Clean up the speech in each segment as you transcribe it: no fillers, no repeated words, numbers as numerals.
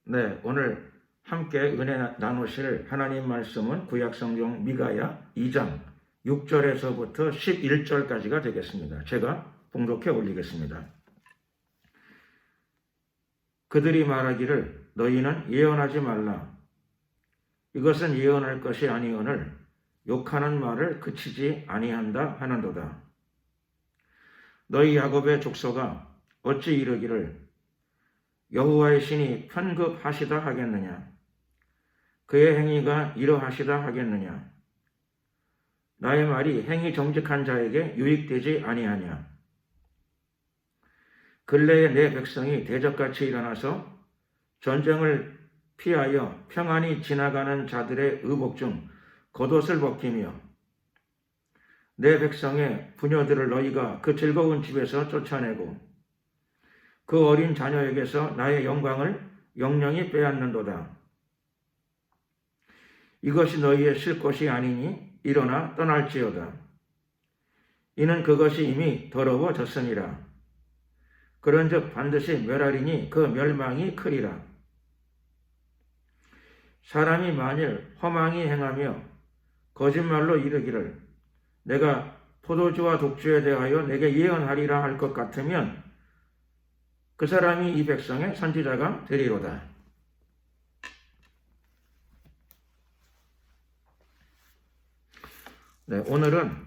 네, 오늘 함께 은혜 나누실 하나님 말씀은 구약성경 미가야 2장 6절에서부터 11절까지가 되겠습니다. 제가 봉독해 올리겠습니다. 그들이 말하기를 너희는 예언하지 말라. 이것은 예언할 것이 아니오늘 욕하는 말을 그치지 아니한다 하는도다. 너희 야곱의 족속아 어찌 이르기를 여호와의 신이 편급하시다 하겠느냐? 그의 행위가 이러하시다 하겠느냐? 나의 말이 행위 정직한 자에게 유익되지 아니하냐? 근래에 내 백성이 대적같이 일어나서 전쟁을 피하여 평안히 지나가는 자들의 의복 중 겉옷을 벗기며 내 백성의 부녀들을 너희가 그 즐거운 집에서 쫓아내고 그 어린 자녀에게서 나의 영광을 영영히 빼앗는도다. 이것이 너희의 쉴 것이 아니니 일어나 떠날지어다. 이는 그것이 이미 더러워졌으니라. 그런즉 반드시 멸하리니 그 멸망이 크리라. 사람이 만일 허망히 행하며 거짓말로 이르기를 내가 포도주와 독주에 대하여 내게 예언하리라 할 것 같으면 그 사람이 이 백성의 선지자가 되리로다. 네, 오늘은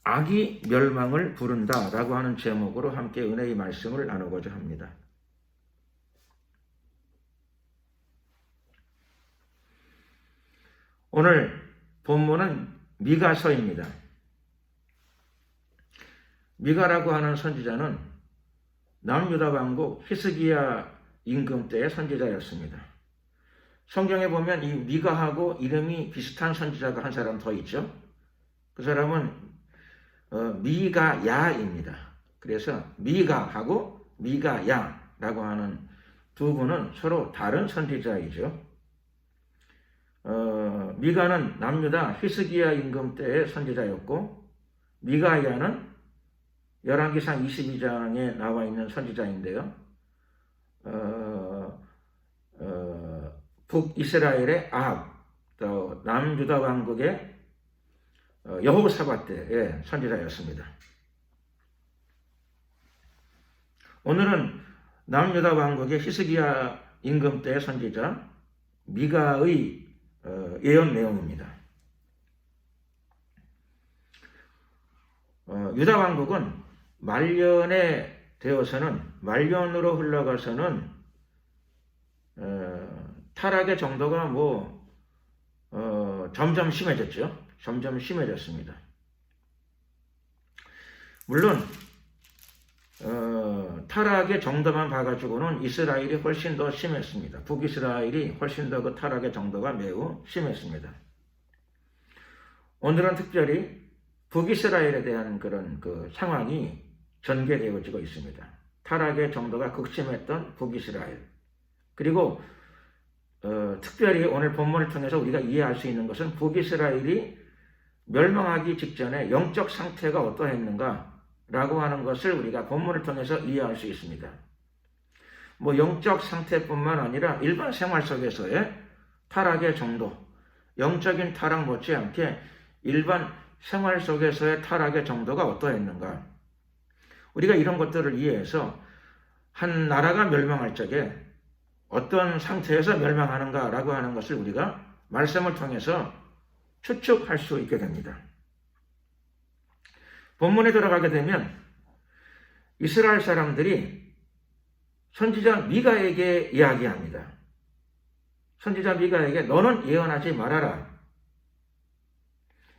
악이 멸망을 부른다 라고 하는 제목으로 함께 은혜의 말씀을 나누고자 합니다. 오늘 본문은 미가서입니다. 미가라고 하는 선지자는 남유다 왕국 히스기야 임금 때의 선지자였습니다. 성경에 보면 이 미가하고 이름이 비슷한 선지자가 한 사람 더 있죠. 그 사람은 미가야입니다. 그래서 미가하고 미가야라고 하는 두 분은 서로 다른 선지자이죠. 미가는 남유다 히스기야 임금 때의 선지자였고 미가야는 열왕기상 22장에 나와 있는 선지자인데요. 북이스라엘의 아합, 또 남유다 왕국의 여호사밧 때의 선지자였습니다. 오늘은 남유다 왕국의 히스기야 임금 때의 선지자 미가의 예언 내용입니다. 유다 왕국은 말년에 되어서는 말년으로 흘러가서는 타락의 정도가 점점 심해졌죠. 점점 심해졌습니다. 물론 타락의 정도만 봐가지고는 이스라엘이 훨씬 더 심했습니다. 북이스라엘이 훨씬 더 그 타락의 정도가 매우 심했습니다. 오늘은 특별히 북이스라엘에 대한 그런 그 상황이 전개되어지고 있습니다. 타락의 정도가 극심했던 북이스라엘. 그리고 특별히 오늘 본문을 통해서 우리가 이해할 수 있는 것은 북이스라엘이 멸망하기 직전에 영적 상태가 어떠했는가라고 하는 것을 우리가 본문을 통해서 이해할 수 있습니다. 영적 상태뿐만 아니라 일반 생활 속에서의 타락의 정도, 영적인 타락 못지않게 일반 생활 속에서의 타락의 정도가 어떠했는가. 우리가 이런 것들을 이해해서 한 나라가 멸망할 적에 어떤 상태에서 멸망하는가라고 하는 것을 우리가 말씀을 통해서 추측할 수 있게 됩니다. 본문에 들어가게 되면 이스라엘 사람들이 선지자 미가에게 이야기합니다. 선지자 미가에게 너는 예언하지 말아라.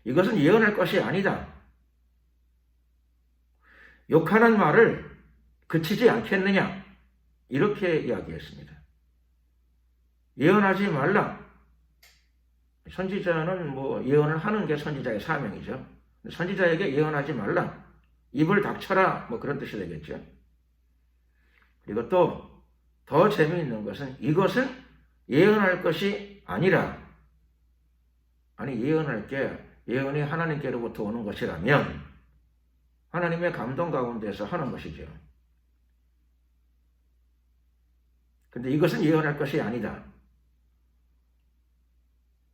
이것은 예언할 것이 아니다. 욕하는 말을 그치지 않겠느냐? 이렇게 이야기했습니다. 예언하지 말라. 선지자는 예언을 하는 게 선지자의 사명이죠. 선지자에게 예언하지 말라. 입을 닥쳐라. 그런 뜻이 되겠죠. 그리고 또 더 재미있는 것은 이것은 예언할 것이 아니라, 아니 예언할 게 예언이 하나님께로부터 오는 것이라면 하나님의 감동 가운데서 하는 것이죠. 근데 이것은 예언할 것이 아니다.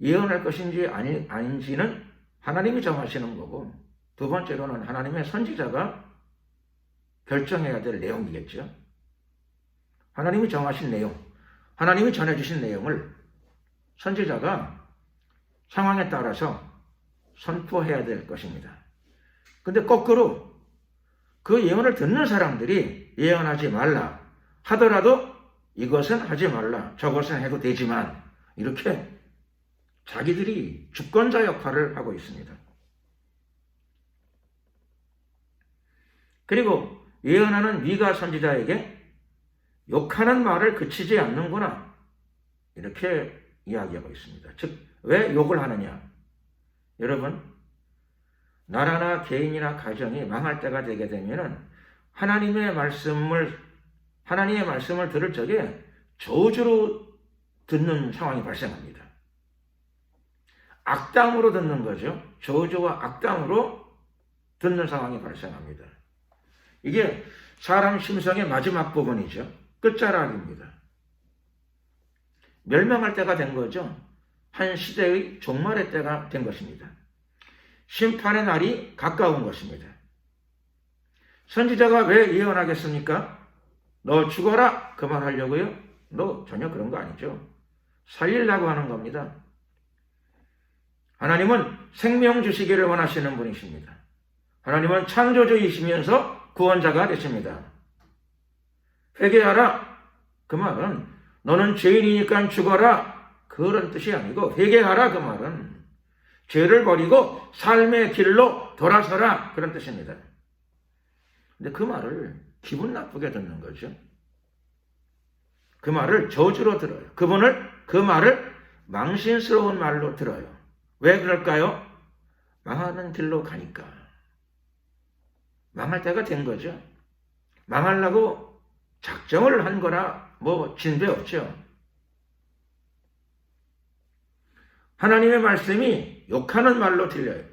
예언할 것인지 아닌지는 하나님이 정하시는 거고, 두 번째로는 하나님의 선지자가 결정해야 될 내용이겠죠. 하나님이 정하신 내용, 하나님이 전해주신 내용을 선지자가 상황에 따라서 선포해야 될 것입니다. 근데 거꾸로 그 예언을 듣는 사람들이 예언하지 말라 하더라도 이것은 하지 말라, 저것은 해도 되지만, 이렇게 자기들이 주권자 역할을 하고 있습니다. 그리고 예언하는 미가 선지자에게 욕하는 말을 그치지 않는구나, 이렇게 이야기하고 있습니다. 즉, 왜 욕을 하느냐? 여러분, 나라나 개인이나 가정이 망할 때가 되게 되면은 하나님의 말씀을 들을 적에 저주로 듣는 상황이 발생합니다. 악담으로 듣는 거죠. 저주와 악담으로 듣는 상황이 발생합니다. 이게 사람 심성의 마지막 부분이죠. 끝자락입니다. 멸망할 때가 된 거죠. 한 시대의 종말의 때가 된 것입니다. 심판의 날이 가까운 것입니다. 선지자가 왜 예언하겠습니까? 너 죽어라, 그 말 하려고요? 너 전혀 그런 거 아니죠. 살리려고 하는 겁니다. 하나님은 생명 주시기를 원하시는 분이십니다. 하나님은 창조주이시면서 구원자가 되십니다. 회개하라, 그 말은 너는 죄인이니까 죽어라, 그런 뜻이 아니고, 회개하라, 그 말은 죄를 버리고 삶의 길로 돌아서라, 그런 뜻입니다. 근데 그 말을 기분 나쁘게 듣는 거죠. 그 말을 저주로 들어요. 그 말을 망신스러운 말로 들어요. 왜 그럴까요? 망하는 길로 가니까. 망할 때가 된 거죠. 망하려고 작정을 한 거라 뭐 진배 없죠. 하나님의 말씀이 욕하는 말로 들려요.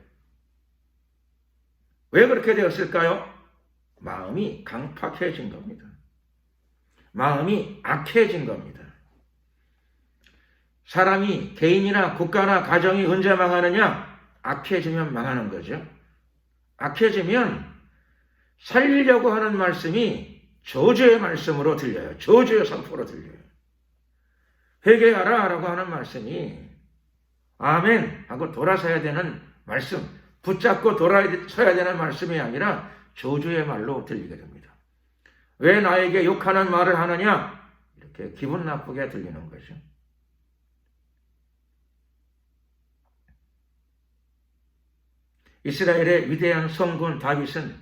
왜 그렇게 되었을까요? 마음이 강팍해진 겁니다. 마음이 악해진 겁니다. 사람이, 개인이나 국가나 가정이 언제 망하느냐? 악해지면 망하는 거죠. 악해지면 살리려고 하는 말씀이 저주의 말씀으로 들려요. 저주의 선포로 들려요. 회개하라 라고 하는 말씀이 아멘 하고 돌아서야 되는 말씀, 붙잡고 돌아서야 되는 말씀이 아니라 저주의 말로 들리게 됩니다. 왜 나에게 욕하는 말을 하느냐? 이렇게 기분 나쁘게 들리는 거죠. 이스라엘의 위대한 성군 다윗은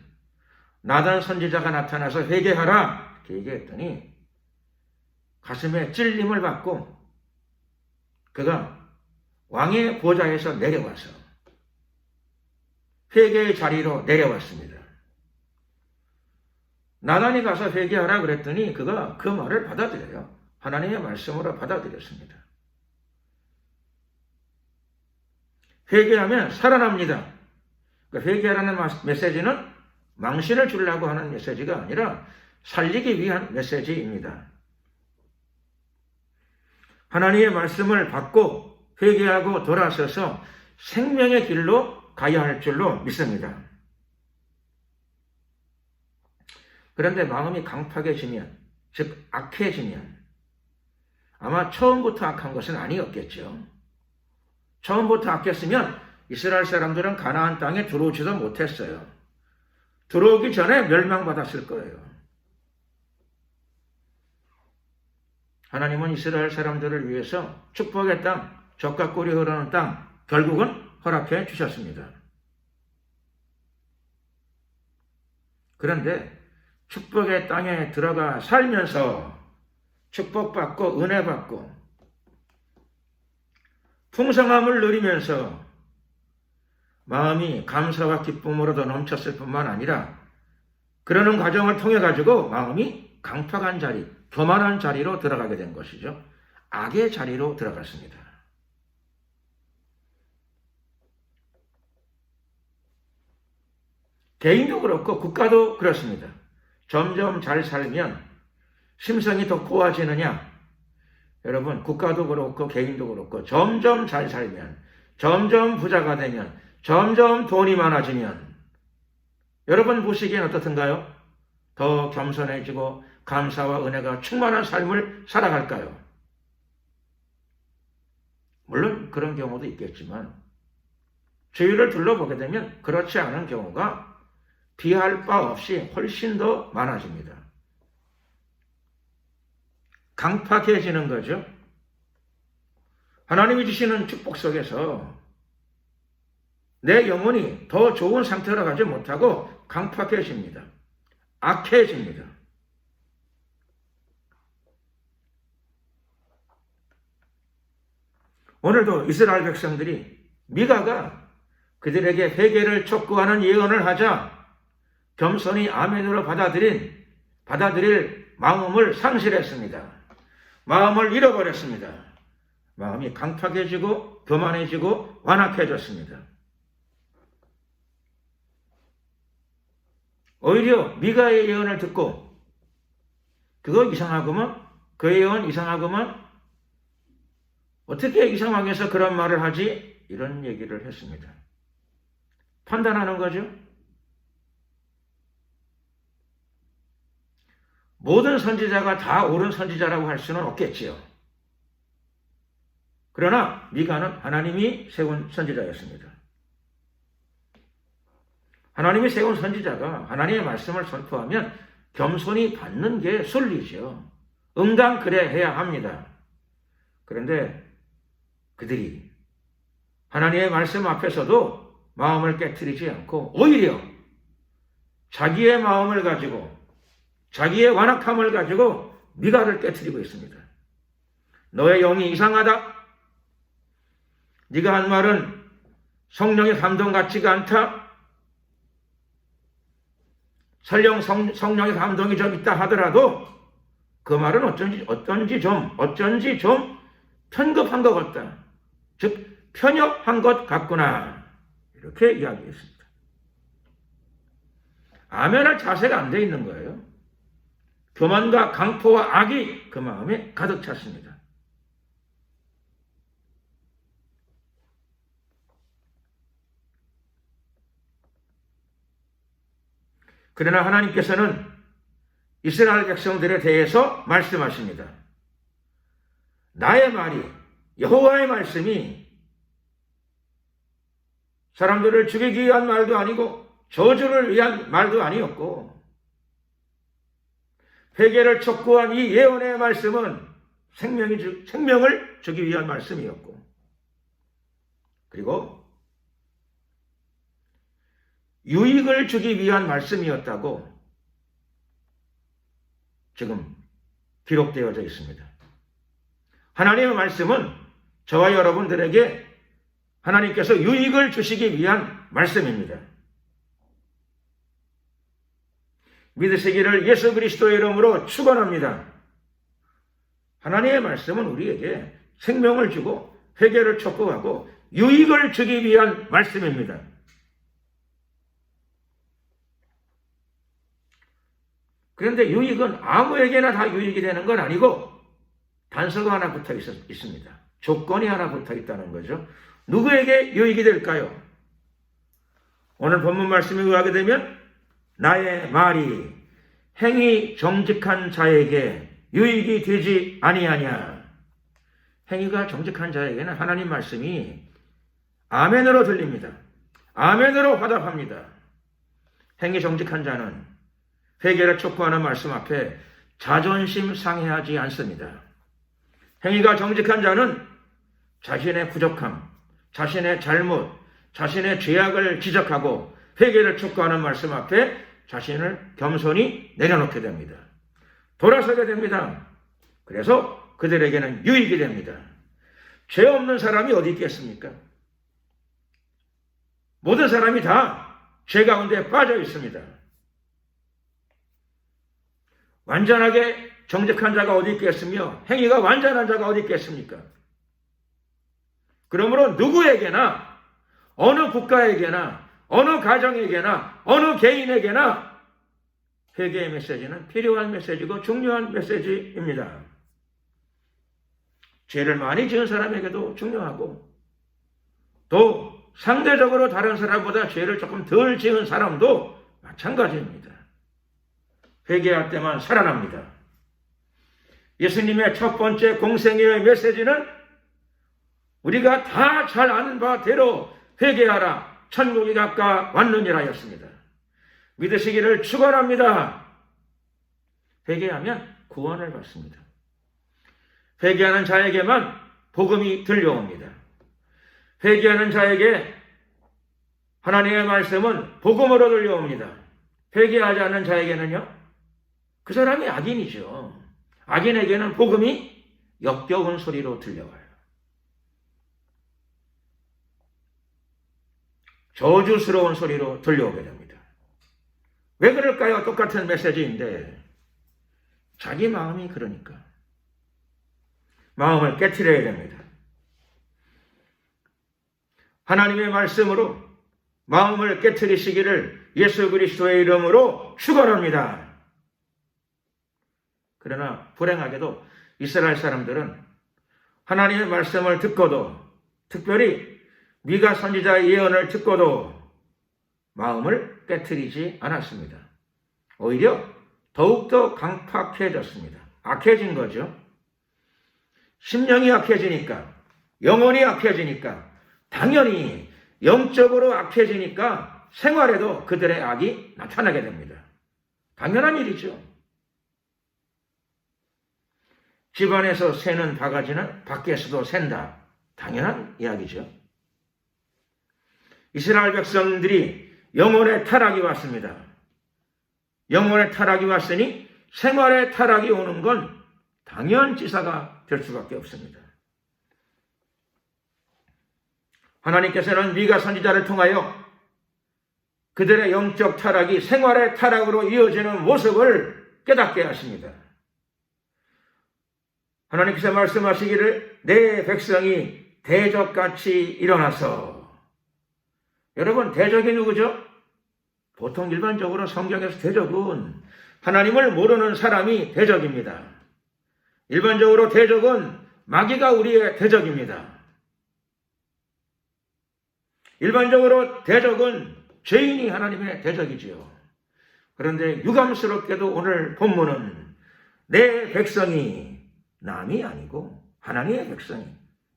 나단 선지자가 나타나서 회개하라 이렇게 얘기했더니 가슴에 찔림을 받고 그가 왕의 보좌에서 내려와서 회개의 자리로 내려왔습니다. 나단이 가서 회개하라 그랬더니 그가 그 말을 받아들여요. 하나님의 말씀으로 받아들였습니다. 회개하면 살아납니다. 그러니까 회개하라는 메시지는 망신을 주려고 하는 메시지가 아니라 살리기 위한 메시지입니다. 하나님의 말씀을 받고 회개하고 돌아서서 생명의 길로 가야 할 줄로 믿습니다. 그런데 마음이 강팍해지면, 즉 악해지면 아마 처음부터 악한 것은 아니었겠죠. 처음부터 악했으면 이스라엘 사람들은 가나안 땅에 들어오지도 못했어요. 들어오기 전에 멸망받았을 거예요. 하나님은 이스라엘 사람들을 위해서 축복의 땅, 젖과 꿀이 흐르는 땅, 결국은 허락해 주셨습니다. 그런데 축복의 땅에 들어가 살면서 축복받고 은혜받고 풍성함을 누리면서 마음이 감사와 기쁨으로도 넘쳤을 뿐만 아니라 그러는 과정을 통해 가지고 마음이 강팍한 자리, 교만한 자리로 들어가게 된 것이죠. 악의 자리로 들어갔습니다. 개인도 그렇고 국가도 그렇습니다. 점점 잘 살면 심성이 더 고와지느냐? 여러분, 국가도 그렇고 개인도 그렇고 점점 잘 살면, 점점 부자가 되면, 점점 돈이 많아지면 여러분 보시기엔 어떻든가요? 더 겸손해지고 감사와 은혜가 충만한 삶을 살아갈까요? 물론 그런 경우도 있겠지만 주위를 둘러보게 되면 그렇지 않은 경우가 비할 바 없이 훨씬 더 많아집니다. 강팍해지는 거죠. 하나님이 주시는 축복 속에서 내 영혼이 더 좋은 상태로 가지 못하고 강팍해집니다. 악해집니다. 오늘도 이스라엘 백성들이 미가가 그들에게 회개를 촉구하는 예언을 하자 겸손히 아멘으로 받아들일 마음을 상실했습니다. 마음을 잃어버렸습니다. 마음이 강팍해지고 교만해지고 완악해졌습니다. 오히려 미가의 예언을 듣고 그거 이상하구먼, 그 예언 이상하구먼, 어떻게 이상하게 해서 그런 말을 하지? 이런 얘기를 했습니다. 판단하는 거죠. 모든 선지자가 다 옳은 선지자라고 할 수는 없겠지요. 그러나 미가는 하나님이 세운 선지자였습니다. 하나님이 세운 선지자가 하나님의 말씀을 선포하면 겸손히 받는 게 순리죠. 응당 그래 해야 합니다. 그런데 그들이 하나님의 말씀 앞에서도 마음을 깨트리지 않고 오히려 자기의 마음을 가지고 자기의 완악함을 가지고 미가를 깨트리고 있습니다. 너의 영이 이상하다. 네가 한 말은 성령의 감동 같지가 않다. 설령 성령의 감동이 좀 있다 하더라도 그 말은 어쩐지 좀 편급한 것 같다. 즉 편협한 것 같구나. 이렇게 이야기했습니다. 아멘할 자세가 안 돼 있는 거예요. 교만과 강포와 악이 그 마음에 가득 찼습니다. 그러나 하나님께서는 이스라엘 백성들에 대해서 말씀하십니다. 나의 말이, 여호와의 말씀이 사람들을 죽이기 위한 말도 아니고 저주를 위한 말도 아니었고 회개를 촉구한 이 예언의 말씀은 생명을 주기 위한 말씀이었고 그리고 유익을 주기 위한 말씀이었다고 지금 기록되어져 있습니다. 하나님의 말씀은 저와 여러분들에게 하나님께서 유익을 주시기 위한 말씀입니다. 믿으시기를 예수 그리스도의 이름으로 축원합니다. 하나님의 말씀은 우리에게 생명을 주고 회개를 촉구하고 유익을 주기 위한 말씀입니다. 그런데 유익은 아무에게나 다 유익이 되는 건 아니고 단서가 하나 붙어 있습니다. 조건이 하나 붙어 있다는 거죠. 누구에게 유익이 될까요? 오늘 본문 말씀에 의하게 되면 나의 말이 행위 정직한 자에게 유익이 되지 아니하냐. 행위가 정직한 자에게는 하나님 말씀이 아멘으로 들립니다. 아멘으로 화답합니다. 행위 정직한 자는 회개를 촉구하는 말씀 앞에 자존심 상해하지 않습니다. 행위가 정직한 자는 자신의 부족함, 자신의 잘못, 자신의 죄악을 지적하고 회개를 촉구하는 말씀 앞에 자신을 겸손히 내려놓게 됩니다. 돌아서게 됩니다. 그래서 그들에게는 유익이 됩니다. 죄 없는 사람이 어디 있겠습니까? 모든 사람이 다 죄 가운데 빠져 있습니다. 완전하게 정직한 자가 어디 있겠으며 행위가 완전한 자가 어디 있겠습니까? 그러므로 누구에게나 어느 국가에게나 어느 가정에게나 어느 개인에게나 회개의 메시지는 필요한 메시지고 중요한 메시지입니다. 죄를 많이 지은 사람에게도 중요하고 또 상대적으로 다른 사람보다 죄를 조금 덜 지은 사람도 마찬가지입니다. 회개할 때만 살아납니다. 예수님의 첫 번째 공생애의 메시지는 우리가 다 잘 아는 바대로 회개하라, 천국이 가까 왔느니라였습니다. 믿으시기를 축원합니다. 회개하면 구원을 받습니다. 회개하는 자에게만 복음이 들려옵니다. 회개하는 자에게 하나님의 말씀은 복음으로 들려옵니다. 회개하지 않는 자에게는요, 그 사람이 악인이죠. 악인에게는 복음이 역겨운 소리로 들려와요. 저주스러운 소리로 들려오게 됩니다. 왜 그럴까요? 똑같은 메시지인데 자기 마음이 그러니까 마음을 깨트려야 됩니다. 하나님의 말씀으로 마음을 깨트리시기를 예수 그리스도의 이름으로 축원합니다. 그러나 불행하게도 이스라엘 사람들은 하나님의 말씀을 듣고도, 특별히 미가 선지자의 예언을 듣고도 마음을 깨트리지 않았습니다. 오히려 더욱더 강팍해졌습니다. 악해진 거죠. 심령이 악해지니까, 영혼이 악해지니까, 당연히 영적으로 악해지니까 생활에도 그들의 악이 나타나게 됩니다. 당연한 일이죠. 집안에서 새는 바가지는 밖에서도 샌다. 당연한 이야기죠. 이스라엘 백성들이 영혼의 타락이 왔습니다. 영혼의 타락이 왔으니 생활의 타락이 오는 건 당연지사가 될 수밖에 없습니다. 하나님께서는 미가 선지자를 통하여 그들의 영적 타락이 생활의 타락으로 이어지는 모습을 깨닫게 하십니다. 하나님께서 말씀하시기를 내 백성이 대적같이 일어나서, 여러분, 대적이 누구죠? 보통 일반적으로 성경에서 대적은 하나님을 모르는 사람이 대적입니다. 일반적으로 대적은 마귀가 우리의 대적입니다. 일반적으로 대적은 죄인이 하나님의 대적이지요. 그런데 유감스럽게도 오늘 본문은 내 백성이 남이 아니고 하나님의 백성이,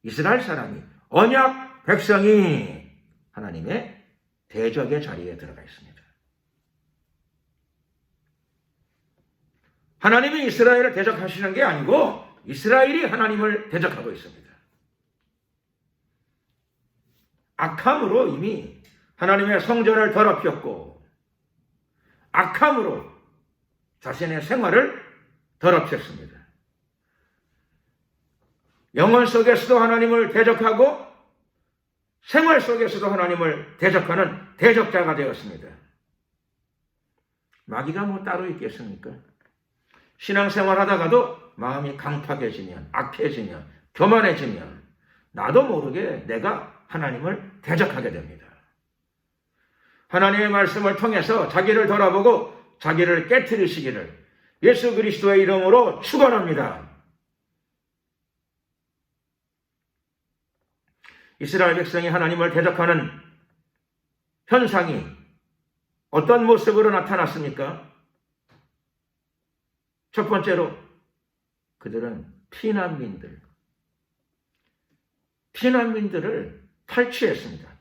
이스라엘 사람이, 언약 백성이 하나님의 대적의 자리에 들어가 있습니다. 하나님이 이스라엘을 대적하시는 게 아니고 이스라엘이 하나님을 대적하고 있습니다. 악함으로 이미 하나님의 성전을 더럽혔고 악함으로 자신의 생활을 더럽혔습니다. 영혼 속에서도 하나님을 대적하고 생활 속에서도 하나님을 대적하는 대적자가 되었습니다. 마귀가 뭐 따로 있겠습니까? 신앙생활 하다가도 마음이 강팍해지면, 악해지면, 교만해지면 나도 모르게 내가 하나님을 대적하게 됩니다. 하나님의 말씀을 통해서 자기를 돌아보고 자기를 깨트리시기를 예수 그리스도의 이름으로 축원합니다. 이스라엘 백성이 하나님을 대적하는 현상이 어떤 모습으로 나타났습니까? 첫 번째로 그들은 피난민들을 탈취했습니다.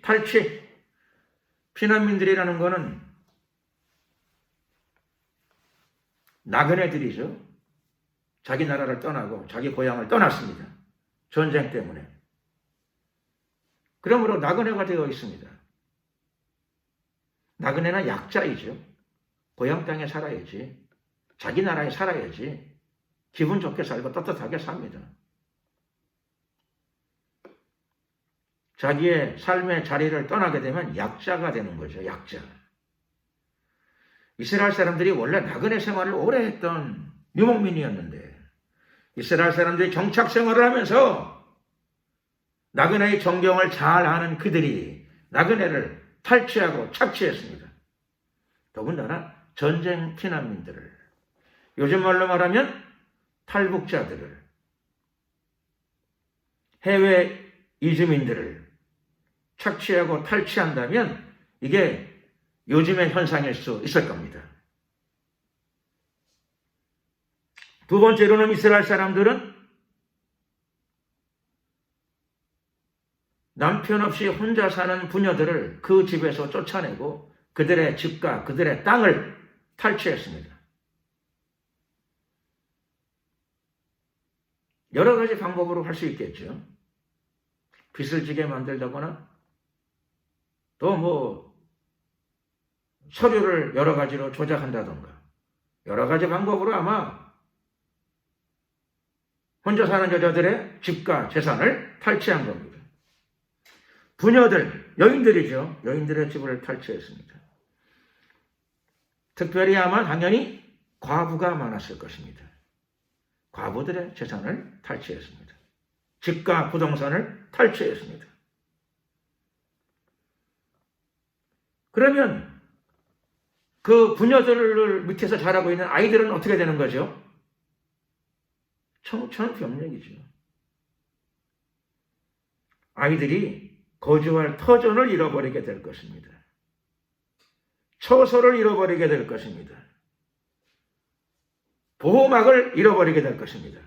탈취. 피난민들이라는 것은 나그네들이죠. 자기 나라를 떠나고 자기 고향을 떠났습니다. 전쟁 때문에. 그러므로 나그네가 되어 있습니다. 나그네는 약자이죠. 고향 땅에 살아야지. 자기 나라에 살아야지. 기분 좋게 살고 떳떳하게 삽니다. 자기의 삶의 자리를 떠나게 되면 약자가 되는 거죠. 약자. 이스라엘 사람들이 원래 나그네 생활을 오래 했던 유목민이었는데 이스라엘 사람들이 정착 생활을 하면서 나그네의 정경을 잘 아는 그들이 나그네를 탈취하고 착취했습니다. 더군다나 전쟁 피난민들을, 요즘 말로 말하면 탈북자들을, 해외 이주민들을 착취하고 탈취한다면 이게 요즘의 현상일 수 있을 겁니다. 두 번째로는 이스라엘 사람들은 남편 없이 혼자 사는 부녀들을 그 집에서 쫓아내고 그들의 집과 그들의 땅을 탈취했습니다. 여러 가지 방법으로 할 수 있겠죠. 빚을 지게 만들다거나 또 서류를 여러 가지로 조작한다던가 여러 가지 방법으로 아마 혼자 사는 여자들의 집과 재산을 탈취한 겁니다. 부녀들, 여인들이죠. 여인들의 집을 탈취했습니다. 특별히 아마 당연히 과부가 많았을 것입니다. 과부들의 재산을 탈취했습니다. 집과 부동산을 탈취했습니다. 그러면 그 부녀들 밑에서 자라고 있는 아이들은 어떻게 되는 거죠? 청천벽력이죠. 아이들이 거주할 터전을 잃어버리게 될 것입니다. 처소를 잃어버리게 될 것입니다. 보호막을 잃어버리게 될 것입니다.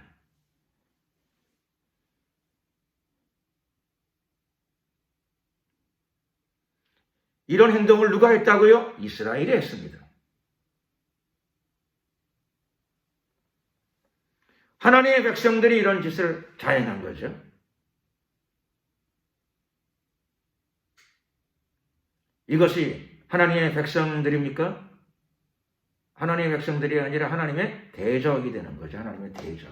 이런 행동을 누가 했다고요? 이스라엘이 했습니다. 하나님의 백성들이 이런 짓을 자행한 거죠. 이것이 하나님의 백성들입니까? 하나님의 백성들이 아니라 하나님의 대적이 되는 거죠. 하나님의 대적.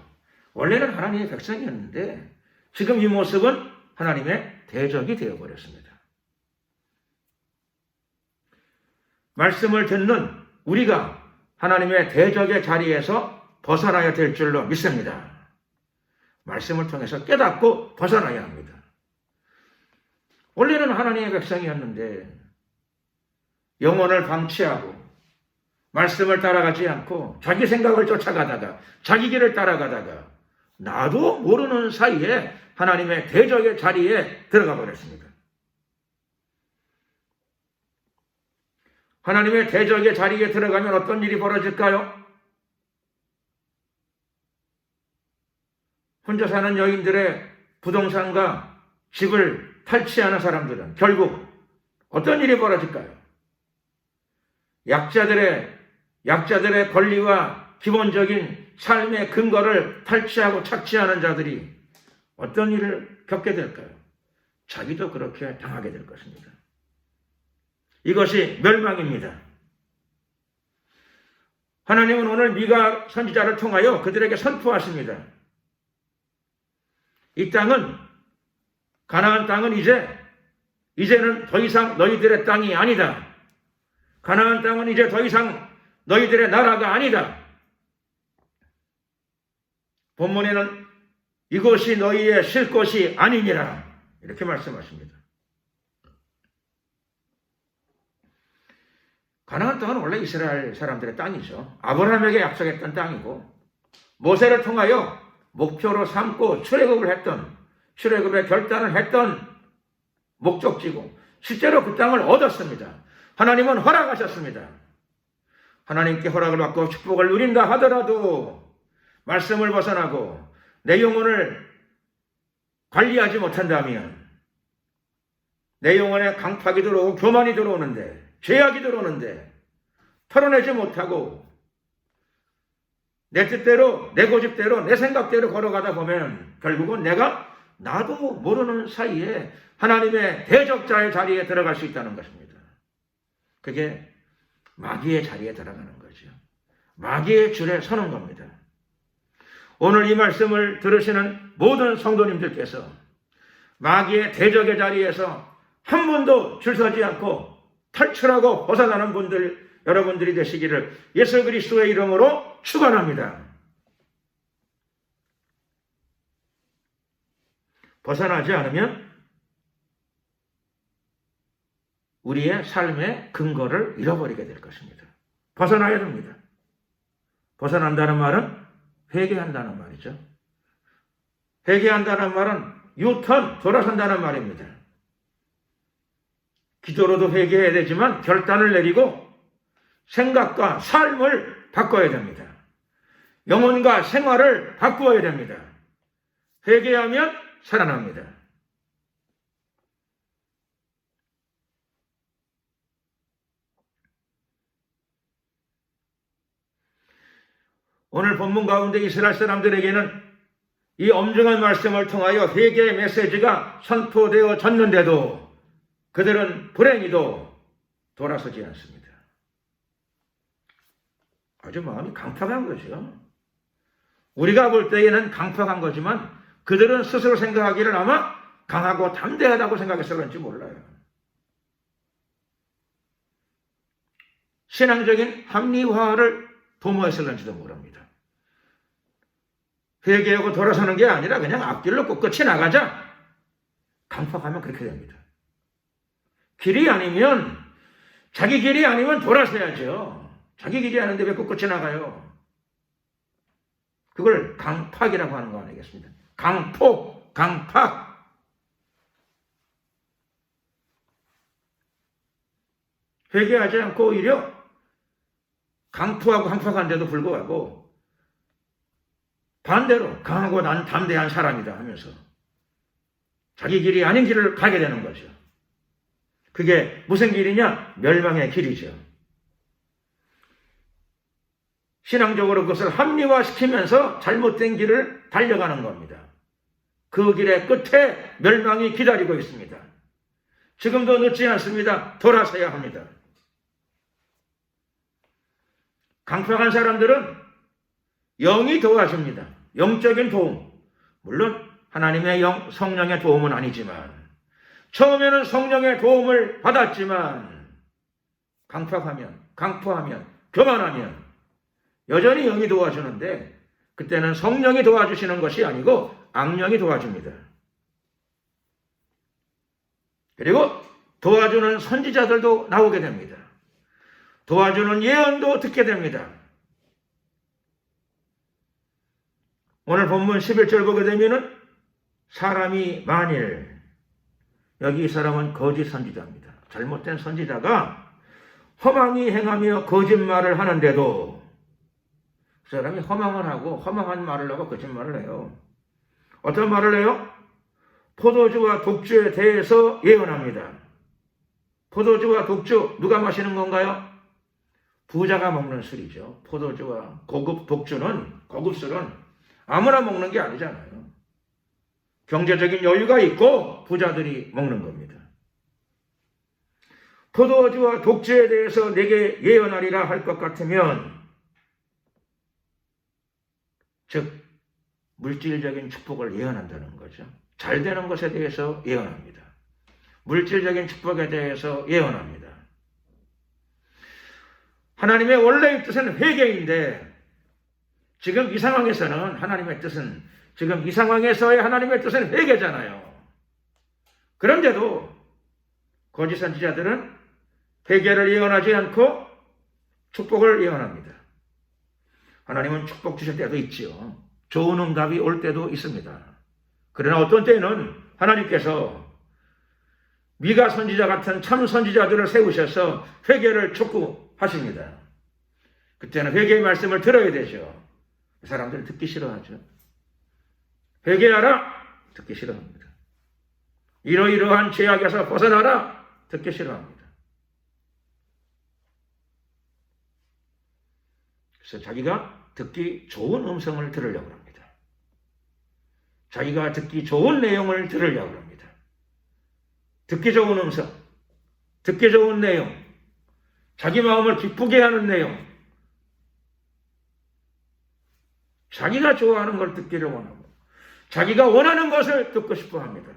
원래는 하나님의 백성이었는데 지금 이 모습은 하나님의 대적이 되어버렸습니다. 말씀을 듣는 우리가 하나님의 대적의 자리에서 벗어나야 될 줄로 믿습니다. 말씀을 통해서 깨닫고 벗어나야 합니다. 원래는 하나님의 백성이었는데 영혼을 방치하고 말씀을 따라가지 않고 자기 생각을 쫓아가다가 자기 길을 따라가다가 나도 모르는 사이에 하나님의 대적의 자리에 들어가 버렸습니다. 하나님의 대적의 자리에 들어가면 어떤 일이 벌어질까요? 혼자 사는 여인들의 부동산과 집을 탈취하는 사람들은 결국 어떤 일이 벌어질까요? 약자들의 권리와 기본적인 삶의 근거를 탈취하고 착취하는 자들이 어떤 일을 겪게 될까요? 자기도 그렇게 당하게 될 것입니다. 이것이 멸망입니다. 하나님은 오늘 미가 선지자를 통하여 그들에게 선포하십니다. 이 땅은, 가나안 땅은 이제는 더 이상 너희들의 땅이 아니다. 가나안 땅은 이제 더 이상 너희들의 나라가 아니다. 본문에는 이것이 너희의 쉴 곳이 아니니라 이렇게 말씀하십니다. 가나안 땅은 원래 이스라엘 사람들의 땅이죠. 아브라함에게 약속했던 땅이고 모세를 통하여 목표로 삼고 출애굽의 결단을 했던 목적지고 실제로 그 땅을 얻었습니다. 하나님은 허락하셨습니다. 하나님께 허락을 받고 축복을 누린다 하더라도 말씀을 벗어나고 내 영혼을 관리하지 못한다면 내 영혼에 강팍이 들어오고 교만이 들어오는데 죄악이 들어오는데 털어내지 못하고 내 뜻대로 내 고집대로 내 생각대로 걸어가다 보면 결국은 나도 모르는 사이에 하나님의 대적자의 자리에 들어갈 수 있다는 것입니다. 그게 마귀의 자리에 들어가는 거죠. 마귀의 줄에 서는 겁니다. 오늘 이 말씀을 들으시는 모든 성도님들께서 마귀의 대적의 자리에서 한 번도 줄 서지 않고 탈출하고 벗어나는 여러분들이 되시기를 예수 그리스도의 이름으로 축원합니다. 벗어나지 않으면 우리의 삶의 근거를 잃어버리게 될 것입니다. 벗어나야 됩니다. 벗어난다는 말은 회개한다는 말이죠. 회개한다는 말은 유턴, 돌아선다는 말입니다. 기도로도 회개해야 되지만 결단을 내리고 생각과 삶을 바꿔야 됩니다. 영혼과 생활을 바꾸어야 됩니다. 회개하면 살아납니다. 오늘 본문 가운데 이스라엘 사람들에게는 이 엄중한 말씀을 통하여 회개의 메시지가 선포되어졌는데도 그들은 불행히도 돌아서지 않습니다. 아주 마음이 강팍한 거죠. 우리가 볼 때에는 강팍한 거지만 그들은 스스로 생각하기를 아마 강하고 담대하다고 생각해서 그런지 몰라요. 신앙적인 합리화를 도모했을런지도 모릅니다. 회개하고 돌아서는 게 아니라 그냥 앞길로 꿋꿋이 나가자. 강팍하면 그렇게 됩니다. 길이 아니면, 자기 길이 아니면 돌아서야죠. 자기 길이 아닌데 왜 꿋꿋이 나가요? 그걸 강팍이라고 하는 거 아니겠습니까? 강폭, 강팍. 회개하지 않고 오히려 강포하고 강팍한데도 불구하고 반대로 강하고 난 담대한 사람이다 하면서 자기 길이 아닌 길을 가게 되는 거죠. 그게 무슨 길이냐? 멸망의 길이죠. 신앙적으로 그것을 합리화시키면서 잘못된 길을 달려가는 겁니다. 그 길의 끝에 멸망이 기다리고 있습니다. 지금도 늦지 않습니다. 돌아서야 합니다. 강팍한 사람들은 영이 도와줍니다. 영적인 도움. 물론 하나님의 영, 성령의 도움은 아니지만 처음에는 성령의 도움을 받았지만 강팍하면, 강포하면, 교만하면 여전히 영이 도와주는데 그때는 성령이 도와주시는 것이 아니고 악령이 도와줍니다. 그리고 도와주는 선지자들도 나오게 됩니다. 도와주는 예언도 듣게 됩니다. 오늘 본문 11절 보게 되면은 사람이 만일, 여기 이 사람은 거짓 선지자입니다. 잘못된 선지자가 허망히 행하며 거짓말을 하는데도 그 사람이 허망을 하고 허망한 말을 하고 거짓말을 해요. 어떤 말을 해요? 포도주와 독주에 대해서 예언합니다. 포도주와 독주 누가 마시는 건가요? 부자가 먹는 술이죠. 포도주와 고급 술은 아무나 먹는 게 아니잖아요. 경제적인 여유가 있고 부자들이 먹는 겁니다. 포도주와 독주에 대해서 내게 예언하리라 할 것 같으면, 즉 물질적인 축복을 예언한다는 거죠. 잘 되는 것에 대해서 예언합니다. 물질적인 축복에 대해서 예언합니다. 하나님의 원래의 뜻은 회개인데 지금 이 상황에서는 하나님의 뜻은, 지금 이 상황에서의 하나님의 뜻은 회개잖아요. 그런데도 거짓 선지자들은 회개를 예언하지 않고 축복을 예언합니다. 하나님은 축복 주실 때도 있지요. 좋은 응답이 올 때도 있습니다. 그러나 어떤 때는 하나님께서 미가 선지자 같은 참 선지자들을 세우셔서 회개를 촉구하십니다. 그때는 회개의 말씀을 들어야 되죠. 사람들은 듣기 싫어하죠. 회개하라, 듣기 싫어합니다. 이러이러한 죄악에서 벗어나라, 듣기 싫어합니다. 그래서 자기가 듣기 좋은 음성을 들으려고 합니다. 자기가 듣기 좋은 내용을 들으려고 합니다. 듣기 좋은 음성, 듣기 좋은 내용, 자기 마음을 기쁘게 하는 내용, 자기가 좋아하는 걸 듣기를 원하고 자기가 원하는 것을 듣고 싶어 합니다.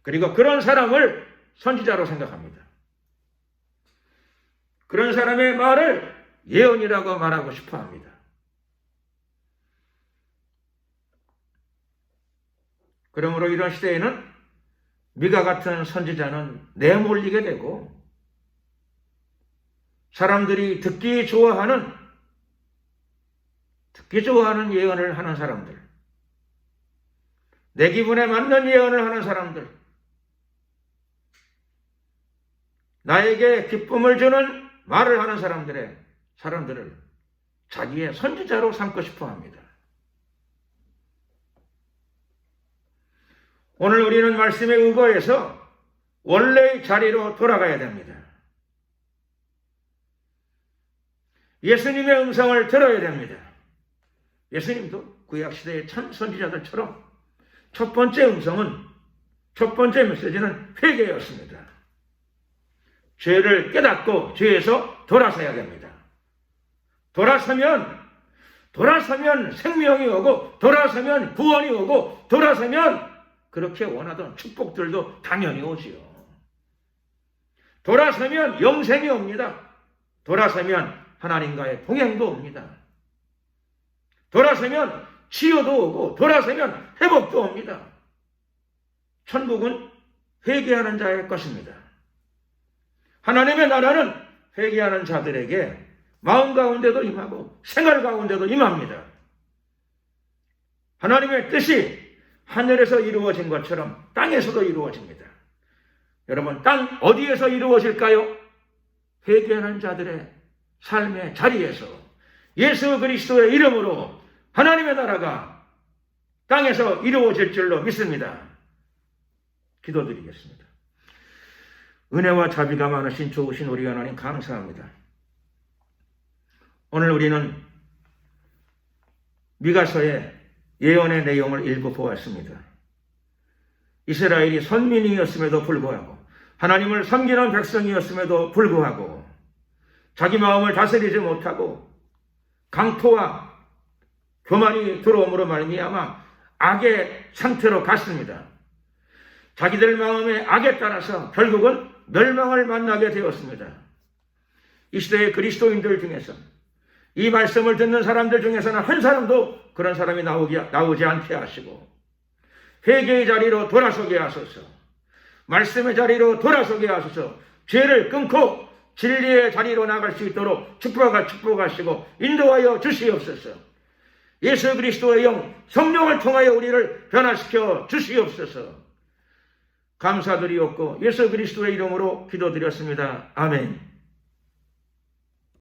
그리고 그런 사람을 선지자로 생각합니다. 그런 사람의 말을 예언이라고 말하고 싶어 합니다. 그러므로 이런 시대에는 미가 같은 선지자는 내몰리게 되고 사람들이 듣기 좋아하는 예언을 하는 사람들, 내 기분에 맞는 예언을 하는 사람들, 나에게 기쁨을 주는 말을 하는 사람들을 자기의 선지자로 삼고 싶어 합니다. 오늘 우리는 말씀에 의거해서 원래의 자리로 돌아가야 됩니다. 예수님의 음성을 들어야 됩니다. 예수님도 구약시대의 참 선지자들처럼 첫 번째 메시지는 회개였습니다. 죄를 깨닫고 죄에서 돌아서야 됩니다. 돌아서면 생명이 오고, 돌아서면 구원이 오고, 돌아서면 그렇게 원하던 축복들도 당연히 오지요. 돌아서면 영생이 옵니다. 돌아서면 하나님과의 동행도 옵니다. 돌아서면 치유도 오고, 돌아서면 회복도 옵니다. 천국은 회개하는 자의 것입니다. 하나님의 나라는 회개하는 자들에게 마음 가운데도 임하고 생활 가운데도 임합니다. 하나님의 뜻이 하늘에서 이루어진 것처럼 땅에서도 이루어집니다. 여러분, 땅 어디에서 이루어질까요? 회개하는 자들의 삶의 자리에서 예수 그리스도의 이름으로 하나님의 나라가 땅에서 이루어질 줄로 믿습니다. 기도드리겠습니다. 은혜와 자비가 많으신 좋으신 우리 하나님 감사합니다. 오늘 우리는 미가서의 예언의 내용을 일부 보았습니다. 이스라엘이 선민이었음에도 불구하고, 하나님을 섬기는 백성이었음에도 불구하고 자기 마음을 다스리지 못하고 강포와 교만이 들어옴으로 말미암아 악의 상태로 갔습니다. 자기들 마음의 악에 따라서 결국은 멸망을 만나게 되었습니다. 이 시대의 그리스도인들 중에서, 이 말씀을 듣는 사람들 중에서는 한 사람도 그런 사람이 나오지 않게 하시고, 회개의 자리로 돌아서게 하소서, 말씀의 자리로 돌아서게 하소서, 죄를 끊고 진리의 자리로 나갈 수 있도록 축복하시고 인도하여 주시옵소서. 예수 그리스도의 영 성령을 통하여 우리를 변화시켜 주시옵소서. 감사드리옵고 예수 그리스도의 이름으로 기도드렸습니다. 아멘.